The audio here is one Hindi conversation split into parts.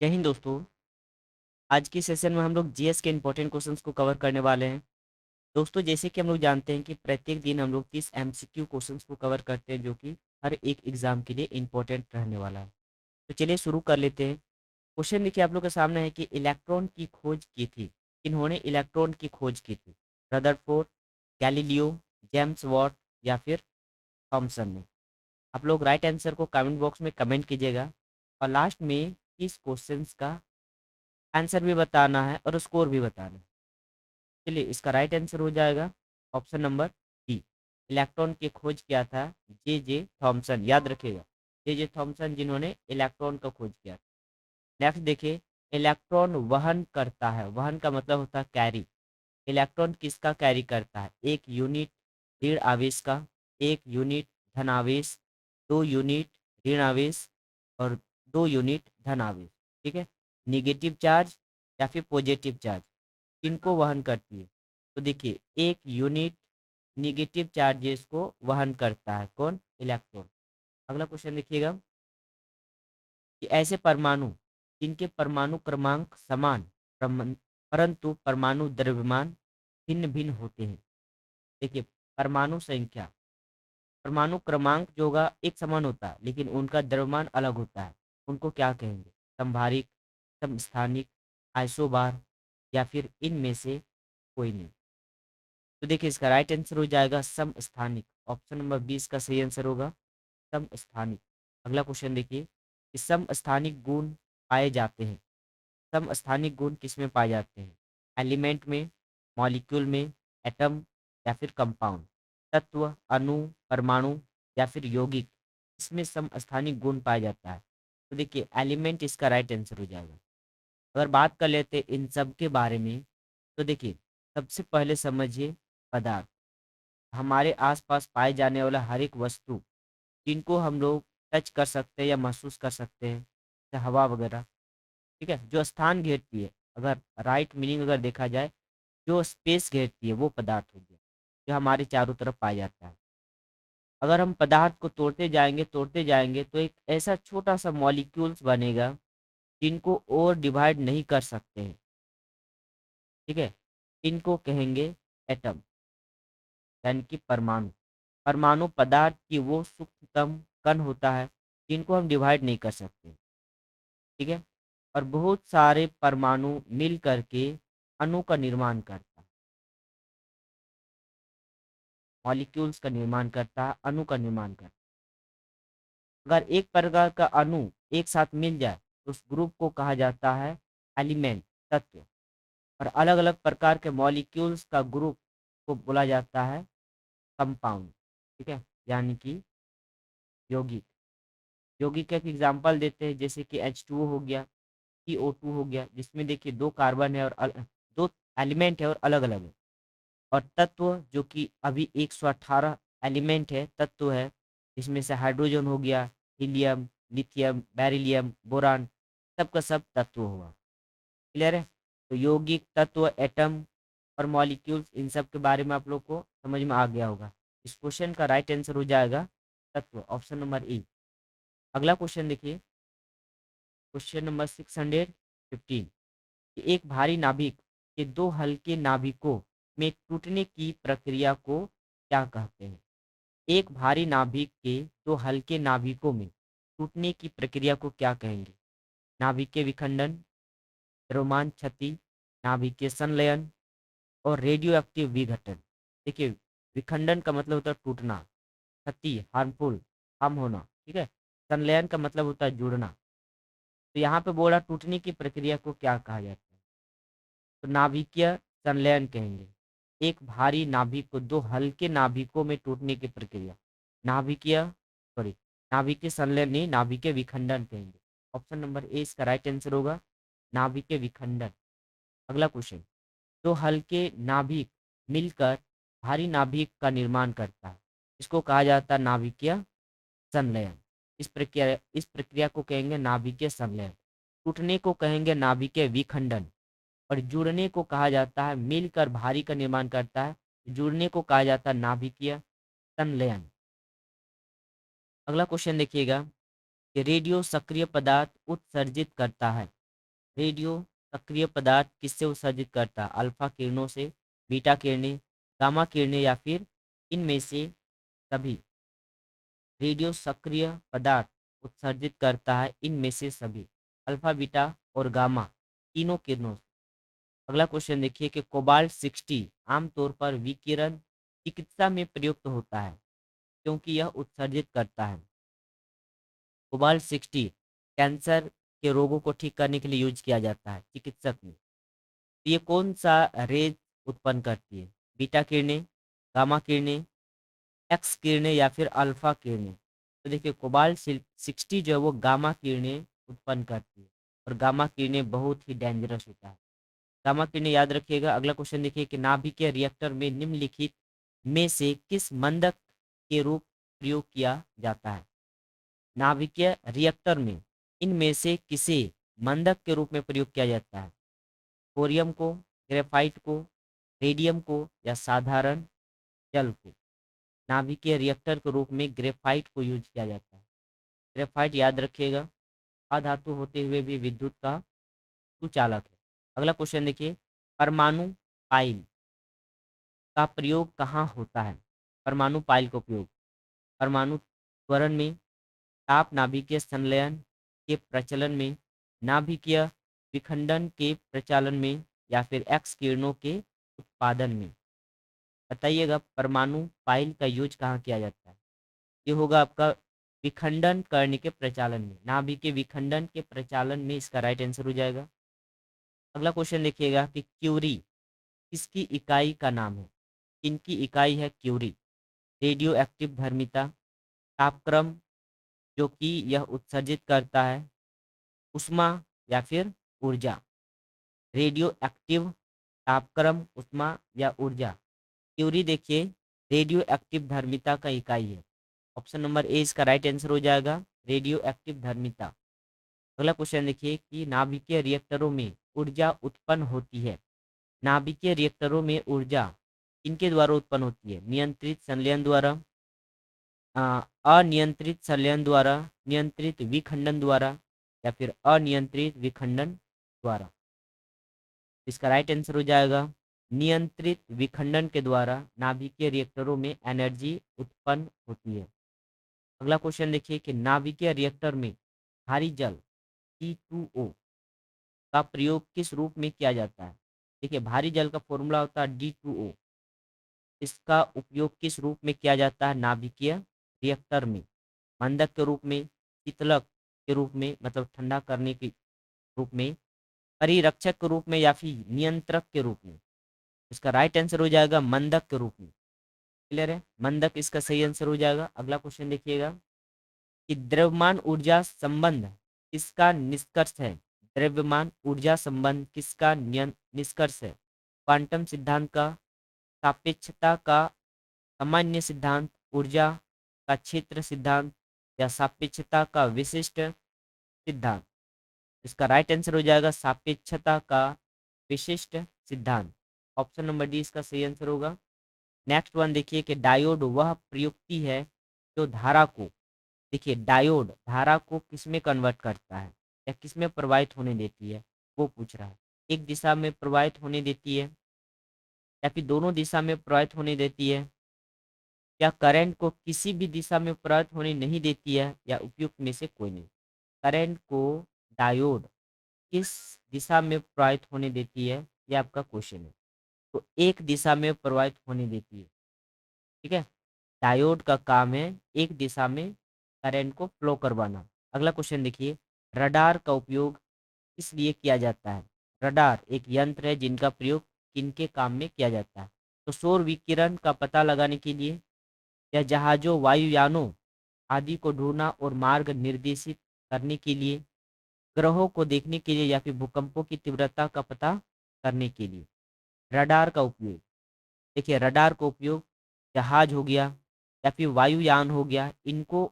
जय हिंद दोस्तों। आज की सेशन में हम लोग जीएस के इंपॉर्टेंट क्वेश्चंस को कवर करने वाले हैं। दोस्तों, जैसे कि हम लोग जानते हैं कि प्रत्येक दिन हम लोग 30 एमसीक्यू क्वेश्चंस को कवर करते हैं, जो कि हर एक एग्जाम के लिए इंपॉर्टेंट रहने वाला है। तो चलिए शुरू कर लेते हैं। क्वेश्चन देखिए आप लोग के सामने है कि इलेक्ट्रॉन की खोज की थी। इन्होंने इलेक्ट्रॉन की खोज की थी, रदरफोर्ड, गैलीलियो, जेम्स वॉट या फिर थॉमसन ने। आप लोग राइट आंसर को कमेंट बॉक्स में कमेंट कीजिएगा और लास्ट में इस क्वेश्चन का आंसर भी बताना है और स्कोर भी बताना है। चलिए, इसका राइट आंसर हो जाएगा ऑप्शन नंबर डी। इलेक्ट्रॉन की खोज किया था जे जे थॉमसन, याद रखिएगा, जे जे थॉमसन जिन्होंने इलेक्ट्रॉन का खोज किया। नेक्स्ट देखिए, इलेक्ट्रॉन वहन करता है। वहन का मतलब होता है कैरी। इलेक्ट्रॉन किसका कैरी करता है? एक यूनिट ऋण आवेश का, एक यूनिट धन आवेश, दो यूनिट ऋण आवेश और दो यूनिट धन आवेश। ठीक है, निगेटिव चार्ज या फिर पॉजिटिव चार्ज किनको वहन करती है? तो देखिए, एक यूनिट निगेटिव चार्जेस को वहन करता है। कौन? इलेक्ट्रॉन। अगला क्वेश्चन देखिएगा कि ऐसे परमाणु जिनके परमाणु क्रमांक समान परंतु परमाणु द्रव्यमान भिन्न भिन्न होते हैं। देखिए, परमाणु संख्या, परमाणु क्रमांक जो होगा एक समान होता है, लेकिन उनका द्रव्यमान अलग होता है। उनको क्या कहेंगे? संभारिक, समस्थानिक, आइसोबार या फिर इनमें से कोई नहीं। तो देखिए, इसका राइट आंसर हो जाएगा समस्थानिक। ऑप्शन नंबर 20 का सही आंसर होगा समस्थानिक। अगला क्वेश्चन देखिए कि समस्थानिक गुण पाए जाते हैं। समस्थानिक गुण किसमें पाए जाते हैं? एलिमेंट में, मॉलिक्यूल में, एटम या फिर कंपाउंड। तत्व, अणु, परमाणु या फिर यौगिक, इसमें समस्थानिक गुण पाया जाता है। तो देखिए, एलिमेंट इसका राइट आंसर हो जाएगा। अगर बात कर लेते हैं इन सब के बारे में, तो देखिए, सबसे पहले समझिए पदार्थ। हमारे आसपास पाए जाने वाला हर एक वस्तु जिनको हम लोग टच कर सकते हैं या महसूस कर सकते हैं, जैसे हवा वगैरह। ठीक है, जो स्थान घेरती है, अगर राइट मीनिंग अगर देखा जाए, जो स्पेस घेरती है वो पदार्थ हो गया, जो हमारे चारों तरफ पाया जाता है। अगर हम पदार्थ को तोड़ते जाएंगे तो एक ऐसा छोटा सा मॉलिक्यूल्स बनेगा जिनको और डिवाइड नहीं कर सकते हैं। ठीक है, इनको कहेंगे एटम, यानी कि परमाणु। परमाणु पदार्थ की वो सूक्ष्मतम कण होता है जिनको हम डिवाइड नहीं कर सकते। ठीक है, और बहुत सारे परमाणु मिल करके अणु का निर्माण करता है, मॉलिक्यूल्स का निर्माण करता है, अणु का निर्माण करता है। अगर एक प्रकार का अणु एक साथ मिल जाए तो उस ग्रुप को कहा जाता है एलिमेंट, तत्व। और अलग अलग प्रकार के मॉलिक्यूल्स का ग्रुप को बोला जाता है कंपाउंड। ठीक है, यानी कि यौगिक। यौगिक का एक एग्जाम्पल देते हैं, जैसे कि H2O हो गया, CO2 हो गया, जिसमें देखिए दो कार्बन है और दो एलिमेंट है और अलग अलग है। और तत्व जो कि अभी 118 एलिमेंट है, तत्व है, जिसमें से हाइड्रोजन हो गया, हीलियम, लिथियम, बेरिलियम, बोरान, सब का सब तत्व हुआ। क्लियर है? तो यौगिक, तत्व, एटम और मॉलिक्यूल्स, इन सब के बारे में आप लोग को समझ में आ गया होगा। इस क्वेश्चन का राइट आंसर हो जाएगा तत्व, ऑप्शन नंबर ए। अगला क्वेश्चन देखिए, क्वेश्चन नंबर 615, कि एक भारी नाभिक के दो हल्के नाभिकों में टूटने की प्रक्रिया को क्या कहते हैं? एक भारी नाभिक के दो हल्के नाभिकों में टूटने की प्रक्रिया को क्या कहेंगे? नाभिकीय विखंडन, द्रव्यमान क्षति, नाभिकीय संलयन और रेडियो एक्टिव विघटन। देखिए, विखंडन का मतलब होता है टूटना, क्षति हार्मफुल, हार्म होना। ठीक है, संलयन का मतलब होता है जुड़ना। तो यहाँ पे बोला टूटने की प्रक्रिया को क्या कहा जाता है? तो नाभिकीय संलयन कहेंगे। एक भारी नाभिक को दो हल्के नाभिकों में टूटने की प्रक्रिया, नाभिकीय सॉरी नाभिकीय संलयन नहीं, नाभिकीय विखंडन कहेंगे। ऑप्शन नंबर ए इसका राइट आंसर होगा, नाभिकीय विखंडन। अगला क्वेश्चन, दो हल्के नाभिक मिलकर भारी नाभिक का निर्माण करता है, इसको कहा जाता है नाभिकीय संलयन। इस प्रक्रिया को कहेंगे नाभिकीय संलयन। टूटने को कहेंगे नाभिकीय विखंडन और जुड़ने को कहा जाता है, मिलकर भारी का निर्माण करता है, जुड़ने को कहा जाता है नाभिकीय संलयन। अगला क्वेश्चन देखिएगा कि रेडियो सक्रिय पदार्थ उत्सर्जित करता है। रेडियो सक्रिय पदार्थ किससे उत्सर्जित करता है? अल्फा किरणों से, बीटा किरणें, गामा किरणें या फिर इनमें से सभी? रेडियो सक्रिय पदार्थ उत्सर्जित करता है इनमें से सभी, अल्फा, बीटा और गामा तीनों किरणों से। अगला क्वेश्चन देखिए कि कोबाल्ट 60 आमतौर पर विकिरण चिकित्सा में प्रयुक्त होता है क्योंकि यह उत्सर्जित करता है। कोबाल्ट 60 कैंसर के रोगों को ठीक करने के लिए यूज किया जाता है चिकित्सक में। तो ये कौन सा रेज उत्पन्न करती है? बीटा किरणें, गामा किरणें, एक्स किरणें या फिर अल्फा किरणें? तो देखिए कोबाल्ट 60 जो है वो गामा किरणें उत्पन्न करती है और गामा किरणें बहुत ही डेंजरस होता है। गामा किरणें याद रखिएगा। अगला क्वेश्चन देखिए कि नाभिकीय रिएक्टर में निम्नलिखित में से किस मंदक के रूप प्रयोग किया जाता है? नाभिकीय रिएक्टर में इनमें से किसे मंदक के रूप में प्रयोग किया जाता है? थोरियम को, ग्रेफाइट को, रेडियम को या साधारण जल को? नाभिकीय रिएक्टर के रूप में ग्रेफाइट को यूज किया जाता है। ग्रेफाइट याद रखिएगा अधातु होते हुए भी विद्युत का सुचालक है। अगला क्वेश्चन देखिए, परमाणु पाइल का प्रयोग कहाँ होता है? परमाणु पाइल का उपयोग परमाणु त्वरण में, ताप नाभिकीय संलयन के प्रचलन में, नाभिकीय विखंडन के प्रचालन में या फिर एक्स किरणों के उत्पादन में? बताइएगा परमाणु पाइल का यूज कहाँ किया जाता है? ये होगा आपका विखंडन करने के प्रचालन में, नाभिकीय विखंडन के प्रचालन में इसका राइट आंसर हो जाएगा। अगला क्वेश्चन देखिएगा कि क्यूरी किसकी इकाई का नाम है? इनकी इकाई है क्यूरी। रेडियो एक्टिव धर्मिता, तापक्रम जो कि यह उत्सर्जित करता है, उष्मा या फिर ऊर्जा? रेडियो एक्टिव, तापक्रम, उष्मा या ऊर्जा? क्यूरी देखिए रेडियो एक्टिव धर्मिता का इकाई है। ऑप्शन नंबर ए इसका राइट आंसर हो जाएगा, रेडियो एक्टिव धर्मिता। अगला क्वेश्चन देखिए कि नाभिकीय रिएक्टरों में ऊर्जा उत्पन्न होती है। नाभिकीय रिएक्टरों में ऊर्जा इनके द्वारा उत्पन्न होती है? नियंत्रित संलयन द्वारा, अनियंत्रित संलयन द्वारा, नियंत्रित विखंडन द्वारा या फिर अनियंत्रित विखंडन द्वारा? इसका राइट आंसर हो जाएगा नियंत्रित विखंडन के द्वारा नाभिकीय रिएक्टरों में एनर्जी उत्पन्न होती है। अगला क्वेश्चन देखिए कि नाभिकीय रिएक्टर में भारी जल H2O का प्रयोग किस रूप में किया जाता है? देखिए भारी जल का फॉर्मूला होता है D2O। इसका उपयोग किस रूप में किया जाता है नाभिकीय रिएक्टर में? मंदक के रूप में, शीतलक के रूप में मतलब ठंडा करने के रूप में, परिरक्षक के रूप में या फिर नियंत्रक के रूप में? इसका राइट आंसर हो जाएगा मंदक के रूप में। क्लियर है, मंदक इसका सही आंसर हो जाएगा। अगला क्वेश्चन देखिएगा कि द्रव्यमान ऊर्जा संबंध किसका निष्कर्ष है? द्रव्यमान ऊर्जा संबंध किसका निष्कर्ष है? क्वांटम सिद्धांत का, सापेक्षता का सामान्य सिद्धांत, ऊर्जा का क्षेत्र सिद्धांत या सापेक्षता का विशिष्ट सिद्धांत? इसका राइट आंसर हो जाएगा सापेक्षता का विशिष्ट सिद्धांत। ऑप्शन नंबर डी इसका सही आंसर होगा। नेक्स्ट वन देखिए कि डायोड वह प्रयुक्ति है जो धारा को, देखिए डायोड धारा को किसमें कन्वर्ट करता है या किसमें प्रवाहित होने देती है, वो पूछ रहा है। एक दिशा में प्रवाहित होने देती है या फिर दोनों दिशा में प्रवाहित होने देती है, या करंट को किसी भी दिशा में प्रवाहित होने नहीं देती है, या उपयुक्त में से कोई नहीं? करंट को डायोड किस दिशा में प्रवाहित होने देती है, ये आपका क्वेश्चन है। तो एक दिशा में प्रवाहित होने देती है, ठीक है। डायोड का काम है एक दिशा में करंट को फ्लो करवाना। अगला क्वेश्चन देखिए, रडार का उपयोग किस लिए किया जाता है? रडार एक यंत्र है जिनका प्रयोग किनके काम में किया जाता है? तो सौर विकिरण का पता लगाने के लिए, या जहाजों, वायुयानों आदि को ढूंढना और मार्ग निर्देशित करने के लिए, ग्रहों को देखने के लिए या फिर भूकंपों की तीव्रता का पता करने के लिए? रडार का उपयोग, देखिए रडार का उपयोग जहाज हो गया या फिर वायुयान हो गया, इनको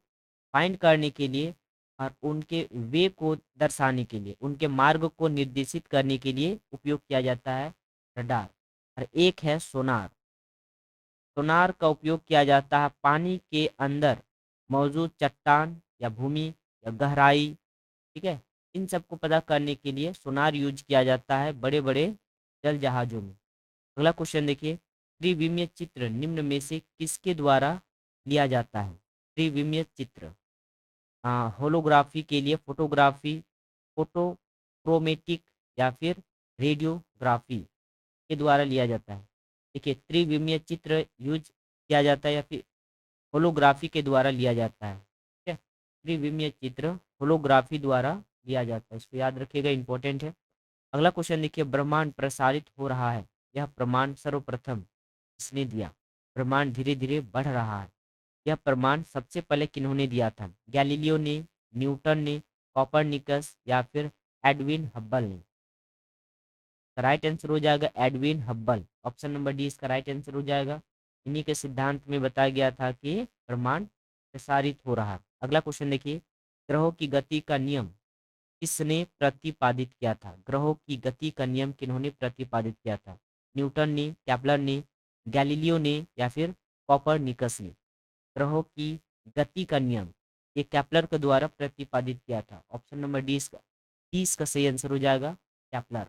फाइंड करने के लिए और उनके वे को दर्शाने के लिए, उनके मार्ग को निर्देशित करने के लिए उपयोग किया जाता है रडार। और एक है सोनार। सोनार का उपयोग किया जाता है पानी के अंदर मौजूद चट्टान या भूमि या गहराई, ठीक है, इन सबको पता करने के लिए सोनार यूज किया जाता है बड़े बड़े जल जहाजों में। अगला क्वेश्चन देखिए, त्रिविमीय चित्र निम्न में से किसके द्वारा लिया जाता है? त्रिविमीय चित्र, होलोग्राफी के लिए फोटोग्राफी, फोटोक्रोमेटिक या फिर रेडियोग्राफी के द्वारा लिया जाता है। देखिए, त्रिविमीय चित्र यूज किया जाता है या फिर होलोग्राफी के द्वारा लिया जाता है। ठीक है, त्रिविमीय चित्र होलोग्राफी द्वारा लिया जाता है, इसको याद रखिएगा, इंपॉर्टेंट है। अगला क्वेश्चन देखिए, ब्रह्मांड प्रसारित हो रहा है, यह प्रमाण सर्वप्रथम किसने दिया? ब्रह्मांड धीरे धीरे बढ़ रहा है, यह प्रमाण सबसे पहले किन्होंने दिया था? गैलीलियो ने, न्यूटन ने, कॉपरनिकस या फिर एडविन हब्बल ने? राइट आंसर हो जाएगा Edwin Hubble, option number D इसका राइट आंसर हो जाएगा। इन्हीं के सिद्धांत में बताया गया था कि ब्रह्मांड प्रसारित हो रहा है। अगला क्वेश्चन देखिए, ग्रहों की गति का नियम किसने प्रतिपादित किया था? ग्रहों की गति का नियम किन्होंने प्रतिपादित किया था? न्यूटन ने, कैप्लर ने, गैलीलियो ने या फिर कॉपरनिकस ने? ग्रहों की गति का नियम ये कैप्लर के द्वारा प्रतिपादित किया था, ऑप्शन नंबर डी इसका सही आंसर हो जाएगा, कैप्लर।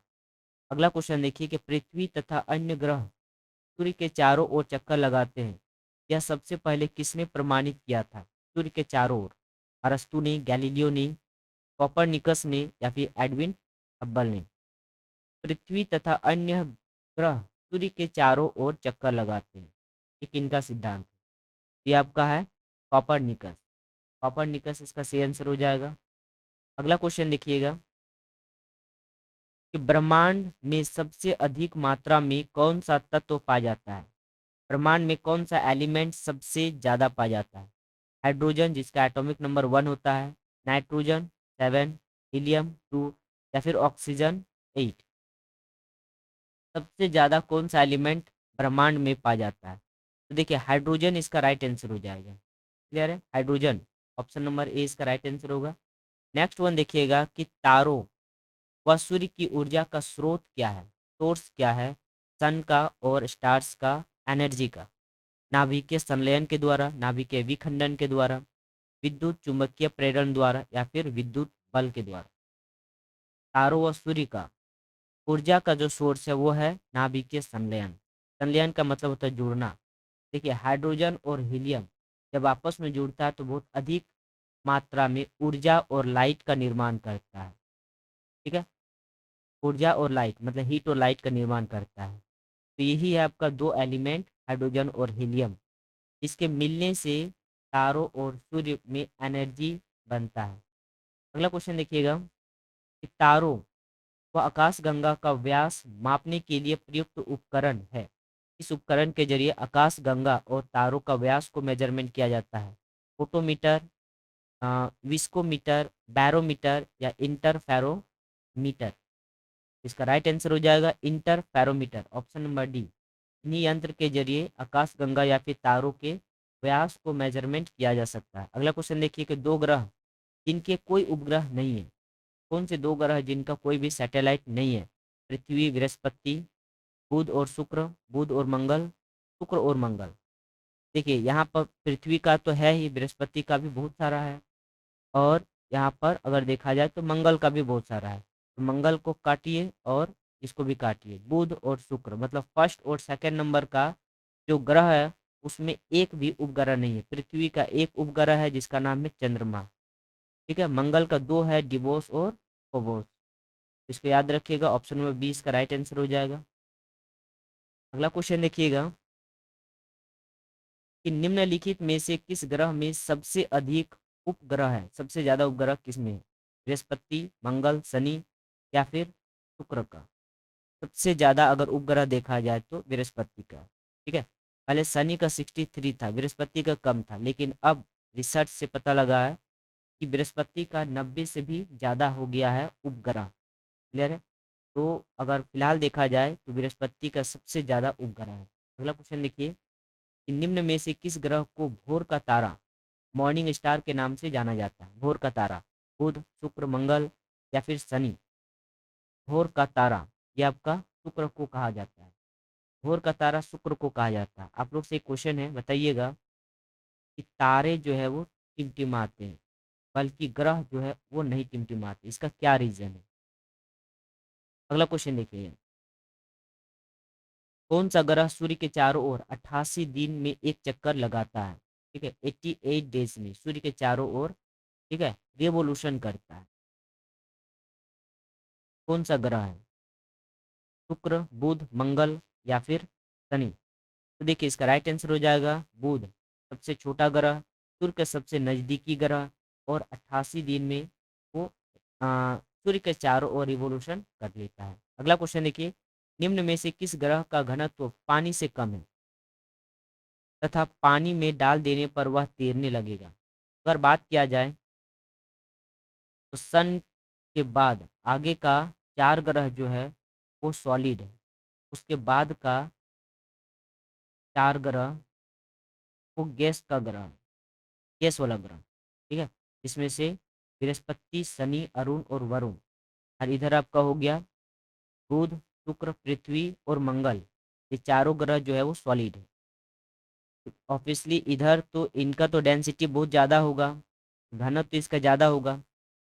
अगला क्वेश्चन देखिए कि पृथ्वी तथा अन्य ग्रह सूर्य के चारों ओर चक्कर लगाते हैं, यह सबसे पहले किसने प्रमाणित किया था? सूर्य के चारों ओर, अरस्तु ने, गैलीलियो ने, कॉपरनिकस ने या फिर एडविन हब्बल ने? पृथ्वी तथा अन्य ग्रह सूर्य के चारों ओर चक्कर लगाते हैं, ये किनका सिद्धांत है? ये आपका है कॉपरनिकस, कॉपरनिकस इसका सही आंसर हो जाएगा। अगला क्वेश्चन देखिएगा कि ब्रह्मांड में सबसे अधिक मात्रा में कौन सा तत्व पाया जाता है? ब्रह्मांड में कौन सा एलिमेंट सबसे ज्यादा पाया जाता है? हाइड्रोजन जिसका एटॉमिक नंबर 1 होता है, नाइट्रोजन 7, हीलियम 2 या फिर ऑक्सीजन 8? सबसे ज्यादा कौन सा एलिमेंट ब्रह्मांड में पाया जाता है? तो देखिए, हाइड्रोजन इसका राइट आंसर हो जाएगा। क्लियर है, हाइड्रोजन, ऑप्शन नंबर ए इसका राइट आंसर होगा। नेक्स्ट वन देखिएगा कि तारों व सूर्य की ऊर्जा का स्रोत क्या है? सोर्स क्या है? सन का और स्टार्स का एनर्जी का? नाभिकीय संलयन के द्वारा, नाभिकीय विखंडन के द्वारा, विद्युत चुंबकीय प्रेरण द्वारा या फिर विद्युत बल के द्वारा? तारों व सूर्य का ऊर्जा का जो सोर्स है वो है नाभिकीय संलयन। संलयन का मतलब होता है जुड़ना। देखिए, हाइड्रोजन और हीलियम जब आपस में जुड़ता है तो बहुत अधिक मात्रा में ऊर्जा और लाइट का निर्माण करता है। ठीक है, ऊर्जा और लाइट मतलब हीट और लाइट का निर्माण करता है। तो यही है आपका दो एलिमेंट, हाइड्रोजन और हीलियम। इसके मिलने से तारों और सूर्य में एनर्जी बनता है। अगला क्वेश्चन देखिएगा कि तारों व आकाशगंगा का व्यास मापने के लिए प्रयुक्त उपकरण है? इस उपकरण के जरिए आकाशगंगा और तारों का व्यास को मेजरमेंट किया जाता है? फोटोमीटर, विस्कोमीटर, बैरोमीटर या इंटरफेरोमीटर? इसका राइट आंसर हो जाएगा इंटरफेरोमीटर, ऑप्शन नंबर डी। इन्हीं यंत्र के जरिए आकाशगंगा या फिर तारों के व्यास को मेजरमेंट किया जा सकता है। अगला क्वेश्चन देखिए कि दो ग्रह जिनके कोई उपग्रह नहीं है, कौन से दो ग्रह जिनका कोई भी सैटेलाइट नहीं है? पृथ्वी, बृहस्पति, बुध और शुक्र, बुध और मंगल, शुक्र और मंगल। देखिए, यहाँ पर पृथ्वी का तो है ही, बृहस्पति का भी बहुत सारा है, और यहाँ पर अगर देखा जाए तो मंगल का भी बहुत सारा है। तो मंगल को काटिए और इसको भी काटिए। बुध और शुक्र मतलब फर्स्ट और सेकंड नंबर का जो ग्रह है उसमें एक भी उपग्रह नहीं है। पृथ्वी का एक उपग्रह है जिसका नाम है चंद्रमा। ठीक है, मंगल का दो है, डिवोस और फोबोस। इसको याद रखिएगा, ऑप्शन नंबर 20 का राइट आंसर हो जाएगा। अगला क्वेश्चन देखिएगा कि निम्नलिखित में से किस ग्रह में सबसे अधिक उपग्रह है? सबसे ज्यादा उपग्रह किसमें है? बृहस्पति, मंगल, शनि या फिर शुक्र का? सबसे ज्यादा अगर उपग्रह देखा जाए तो बृहस्पति का। ठीक है, पहले शनि का 63 था, बृहस्पति का कम था, लेकिन अब रिसर्च से पता लगा है कि बृहस्पति का 90 से भी ज्यादा हो गया है उपग्रह। क्लियर है, तो अगर फिलहाल देखा जाए तो बृहस्पति का सबसे ज्यादा उपग्रह है। अगला क्वेश्चन देखिए कि निम्न में से किस ग्रह को भोर का तारा, मॉर्निंग स्टार के नाम से जाना जाता है? भोर का तारा, बुध, शुक्र, मंगल या फिर शनि? भोर का तारा ये आपका शुक्र को कहा जाता है। भोर का तारा शुक्र को कहा जाता है। आप लोग से एक क्वेश्चन है, बताइएगा कि तारे जो है वो टिमटिमाते हैं, बल्कि ग्रह जो है वो नहीं टिमटिमाते, इसका क्या रीजन है? अगला क्वेश्चन देखिए, कौन सा ग्रह सूर्य के चारों ओर 88 दिन में एक चक्कर लगाता है? ठीक है, 88 डेज में सूर्य के चारों ओर, ठीक है, रिवोल्यूशन करता है। कौन सा ग्रह है? शुक्र, बुध, मंगल या फिर शनि? तो देखिए इसका राइट आंसर हो जाएगा बुध, सबसे छोटा ग्रह, सूर्य के सबसे नजदीकी ग्रह, और 88 दिन में वो सूर्य के चारों ओर रिवोल्यूशन कर लेता है। अगला क्वेश्चन देखिए, निम्न में से किस ग्रह का घनत्व पानी से कम है तथा पानी में डाल देने पर वह तैरने लगेगा? अगर बात किया जाए तो सन के बाद आगे का 4 ग्रह जो है वो सॉलिड है, उसके बाद का 4 ग्रह वो गैस का ग्रह है, गैस वाला ग्रह, ठीक है, इसमें से बृहस्पति, शनि, अरुण और वरुण। और इधर आपका हो गया बुध, शुक्र, पृथ्वी और मंगल, ये चारों ग्रह जो है वो सॉलिड है। ऑब्वियसली इधर तो इनका तो डेंसिटी बहुत ज़्यादा होगा, घनत्व तो इसका ज़्यादा होगा,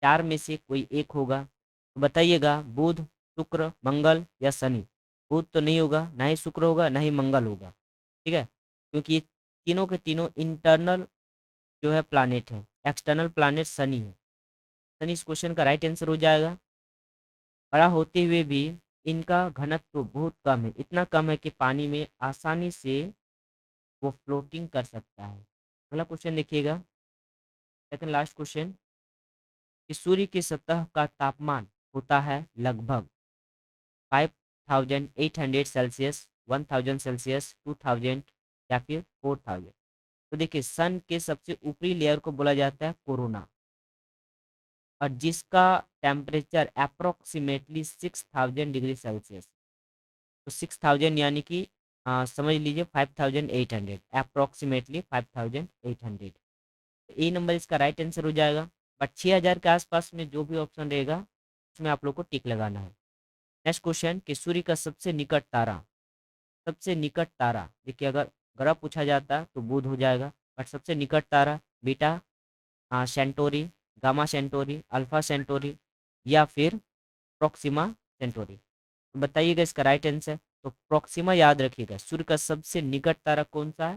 4 में से कोई एक होगा। तो बताइएगा बुध, शुक्र, मंगल या शनि? बुध तो नहीं होगा, ना ही शुक्र होगा, ना ही मंगल होगा, ठीक है, क्योंकि ये तीनों के तीनों इंटरनल जो है प्लानेट है, एक्सटर्नल प्लानेट शनि है। शनि इस क्वेश्चन का राइट आंसर हो जाएगा। बड़ा होते हुए भी इनका घनत्व बहुत कम है, इतना कम है कि पानी में आसानी से वो फ्लोटिंग कर सकता है। अगला क्वेश्चन देखिएगा, सेकंड लास्ट क्वेश्चन, कि सूर्य की सतह का तापमान होता है लगभग 5800 सेल्सियस, 1000 सेल्सियस, 2000 या फिर 4000? तो देखिए सन के सबसे ऊपरी लेयर को बोला जाता है कोरोना, और जिसका टेम्परेचर अप्रोक्सीमेटली 6000 डिग्री सेल्सियस। तो 6000 यानी कि समझ लीजिए 5800, अप्रोक्सीमेटली 5800। ए नंबर इसका राइट आंसर हो जाएगा। बट 6000 के आसपास में जो भी ऑप्शन रहेगा उसमें आप लोग को टिक लगाना है। नेक्स्ट क्वेश्चन, कि सूर्य का सबसे निकट तारा, सबसे निकट तारा, देखिए अगर ग्रह पूछा जाता तो बुध हो जाएगा, बट सबसे निकट तारा Beta Centauri, Gamma Centauri, Alpha Centauri या फिर प्रोक्सिमा सेंटोरी? तो बताइएगा इसका राइट आंसर। तो प्रोक्सिमा याद रखिएगा, सूर्य का सबसे निकट तारा कौन सा है?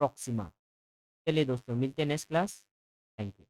प्रोक्सिमा। चलिए दोस्तों, मिलते हैं नेक्स्ट क्लास। Thank you.